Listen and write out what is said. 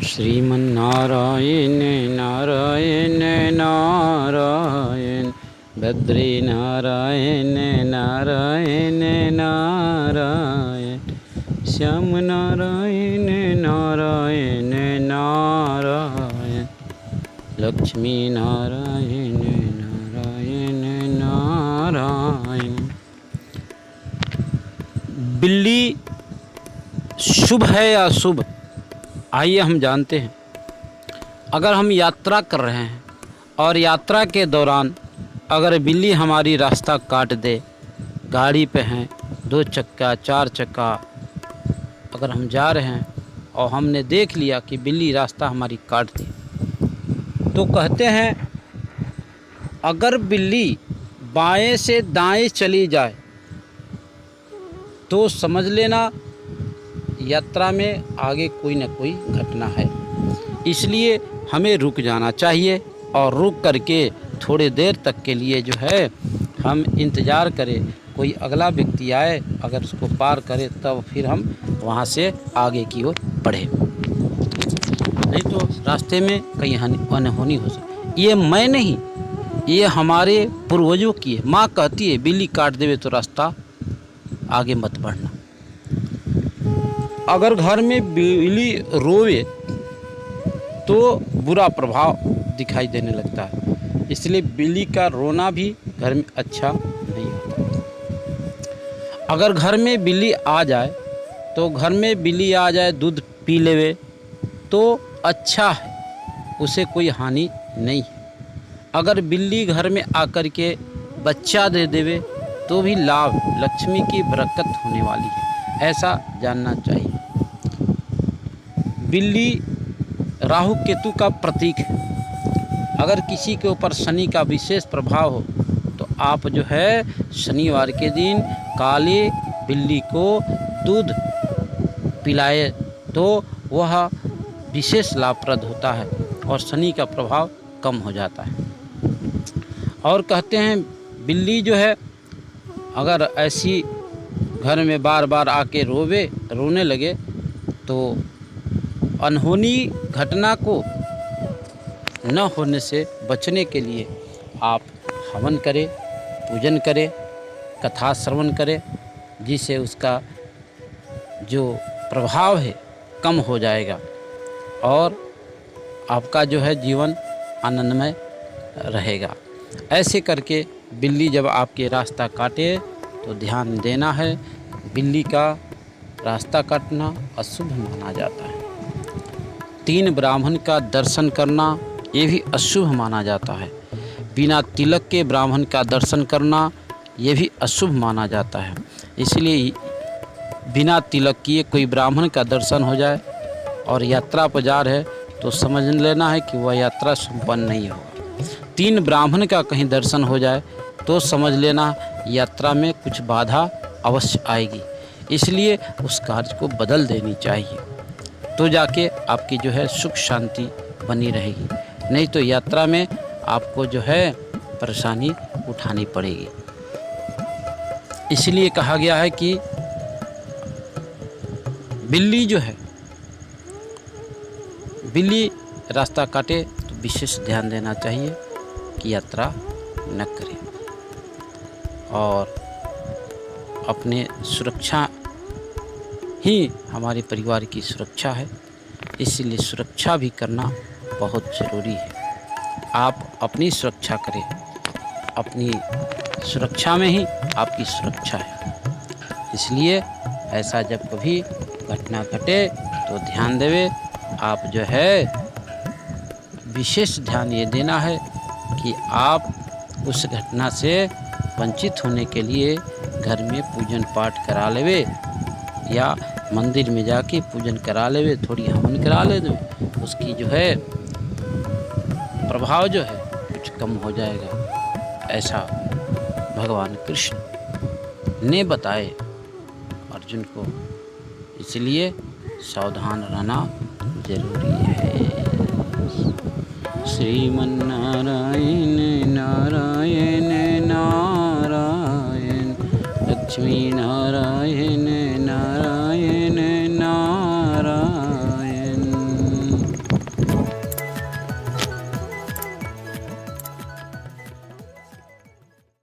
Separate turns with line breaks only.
श्रीमन्नारायण नारायण नारायण बद्री नारायण नारायण नारायण श्याम नारायण नारायण नारायण लक्ष्मी नारायण नारायण नारायण। बिल्ली शुभ है या अशुभ, आइए हम जानते हैं। अगर हम यात्रा कर रहे हैं और यात्रा के दौरान अगर बिल्ली हमारी रास्ता काट दे, गाड़ी पे हैं, 2 चक्का 4 चक्का, अगर हम जा रहे हैं और हमने देख लिया कि बिल्ली रास्ता हमारी काट दी, तो कहते हैं अगर बिल्ली बाएं से दाएं चली जाए तो समझ लेना यात्रा में आगे कोई न कोई घटना है। इसलिए हमें रुक जाना चाहिए और रुक करके थोड़ी देर तक के लिए जो है हम इंतज़ार करें, कोई अगला व्यक्ति आए, अगर उसको पार करे तब फिर हम वहाँ से आगे की ओर बढ़े, नहीं तो रास्ते में कहीं अनहोनी हो सकती। ये मैं नहीं, ये हमारे पूर्वजों की है। माँ कहती है बिल्ली काट देवे तो रास्ता आगे मत बढ़ना। अगर घर में बिल्ली रोवे तो बुरा प्रभाव दिखाई देने लगता है, इसलिए बिल्ली का रोना भी घर में अच्छा नहीं होता। अगर घर में बिल्ली आ जाए तो घर में बिल्ली आ जाए, दूध पी लेवे तो अच्छा है, उसे कोई हानि नहीं है। अगर बिल्ली घर में आकर के बच्चा दे देवे तो भी लाभ, लक्ष्मी की बरकत होने वाली है, ऐसा जानना चाहिए। बिल्ली राहु केतु का प्रतीक है। अगर किसी के ऊपर शनि का विशेष प्रभाव हो तो आप जो है शनिवार के दिन काली बिल्ली को दूध पिलाए तो वह विशेष लाभप्रद होता है और शनि का प्रभाव कम हो जाता है। और कहते हैं बिल्ली जो है अगर ऐसी घर में बार बार आके रोने लगे तो अनहोनी घटना को न होने से बचने के लिए आप हवन करें, पूजन करें, कथा श्रवण करें, जिससे उसका जो प्रभाव है कम हो जाएगा और आपका जो है जीवन आनंदमय रहेगा। ऐसे करके बिल्ली जब आपके रास्ता काटे तो ध्यान देना है, बिल्ली का रास्ता काटना अशुभ माना जाता है। 3 ब्राह्मण का दर्शन करना ये भी अशुभ माना जाता है। बिना तिलक के ब्राह्मण का दर्शन करना ये भी अशुभ माना जाता है। इसलिए बिना तिलक किए कोई ब्राह्मण का दर्शन हो जाए और यात्रा पर जा रहे तो समझ लेना है कि वह यात्रा संपन्न नहीं होगा। 3 ब्राह्मण का कहीं दर्शन हो जाए तो समझ लेना यात्रा में कुछ बाधा अवश्य आएगी। इसलिए उस कार्य को बदल देनी चाहिए, तो जाके आपकी जो है सुख शांति बनी रहेगी, नहीं तो यात्रा में आपको जो है परेशानी उठानी पड़ेगी। इसलिए कहा गया है कि बिल्ली जो है, बिल्ली रास्ता काटे तो विशेष ध्यान देना चाहिए कि यात्रा न करें और अपने सुरक्षा ही हमारे परिवार की सुरक्षा है, इसलिए सुरक्षा भी करना बहुत ज़रूरी है। आप अपनी सुरक्षा करें, अपनी सुरक्षा में ही आपकी सुरक्षा है। इसलिए ऐसा जब कभी घटना घटे तो ध्यान देवे। आप जो है विशेष ध्यान ये देना है कि आप उस घटना से वंचित होने के लिए घर में पूजन पाठ करा लेवे या मंदिर में जाके पूजन करा लेवे, थोड़ी हवन करा ले दो, उसकी जो है प्रभाव जो है कुछ कम हो जाएगा, ऐसा भगवान कृष्ण ने बताए अर्जुन को। इसलिए सावधान रहना जरूरी है। श्रीमन्नारायण नारायण नारायण लक्ष्मी नारायण